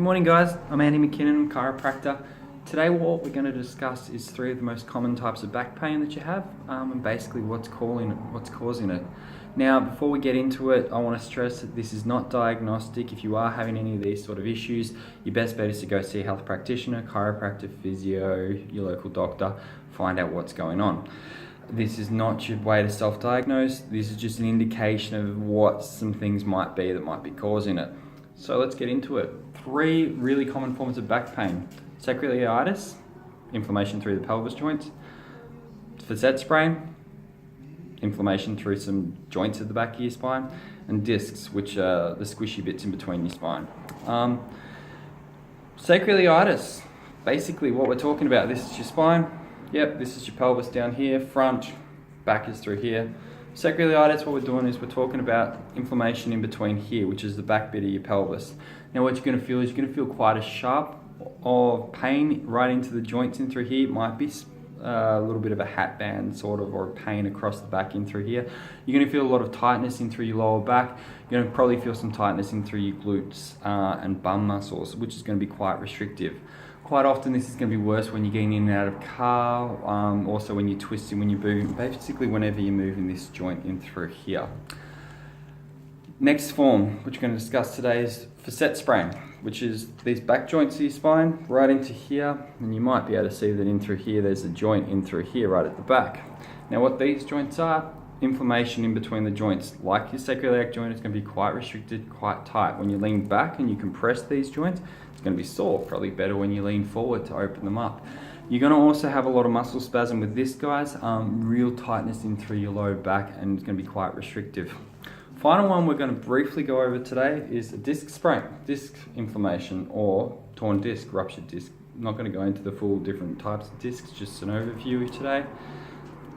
Good morning guys, I'm Andy McKinnon, I'm a chiropractor. Today what we're going to discuss is three of the most common types of back pain that you have and basically what's causing it. Now before we get into it, I want to stress that this is not diagnostic. If you are having any of these sort of issues, your best bet is to go see a health practitioner, chiropractor, physio, your local doctor, find out what's going on. This is not your way to self-diagnose, this is just an indication of what some things might be that might be causing it. So let's get into it. Three really common forms of back pain: sacroiliitis, inflammation through the pelvis joints; facet sprain, inflammation through some joints at the back of your spine; and discs, which are the squishy bits in between your spine. Sacroiliitis, basically what we're talking about, this is your spine, yep, this is your pelvis down here, front, back is through here. Sacroiliitis, what we're doing is we're talking about inflammation in between here, which is the back bit of your pelvis. Now what you're going to feel is you're going to feel quite a sharp of pain right into the joints in through here. It might be a little bit of a hat band sort of, or pain across the back in through here. You're going to feel a lot of tightness in through your lower back. You're going to probably feel some tightness in through your glutes and bum muscles, which is going to be quite restrictive. Quite often this is going to be worse when you're getting in and out of a car, also when you're twisting, when you're moving, basically whenever you're moving this joint in through here. Next form, which we're going to discuss today, is facet sprain, which is these back joints of your spine right into here, and you might be able to see that in through here there's a joint in through here right at the back. Now what these joints are, inflammation in between the joints. Like your sacroiliac joint, it's going to be quite restricted, quite tight. When you lean back and you compress these joints, it's going to be sore. Probably better when you lean forward to open them up. You're going to also have a lot of muscle spasm with this, guys. Real tightness in through your low back, and it's going to be quite restrictive. Final one we're going to briefly go over today is a disc sprain, disc inflammation, or torn disc, ruptured disc. I'm not going to go into the full different types of discs, just an overview today.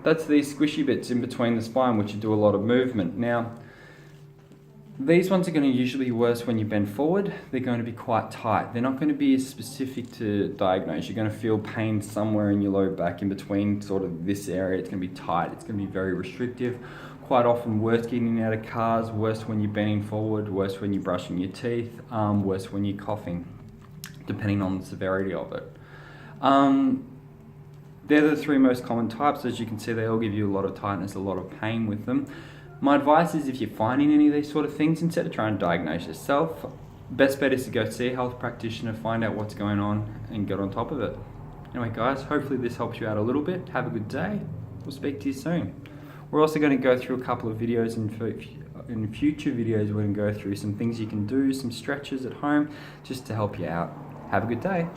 That's these squishy bits in between the spine which do a lot of movement. Now, these ones are going to usually be worse when you bend forward. They're going to be quite tight. They're not going to be as specific to diagnose. You're going to feel pain somewhere in your low back in between sort of this area. It's going to be tight. It's going to be very restrictive. Quite often worse getting out of cars, worse when you're bending forward, worse when you're brushing your teeth, worse when you're coughing, depending on the severity of it. They're the three most common types. As you can see, they all give you a lot of tightness, a lot of pain with them. My advice is, if you're finding any of these sort of things, instead of trying to diagnose yourself, best bet is to go see a health practitioner, find out what's going on and get on top of it. Anyway guys, hopefully this helps you out a little bit. Have a good day. We'll speak to you soon. We're also going to go through a couple of videos in future videos. We're going to go through some things you can do, some stretches at home, just to help you out. Have a good day.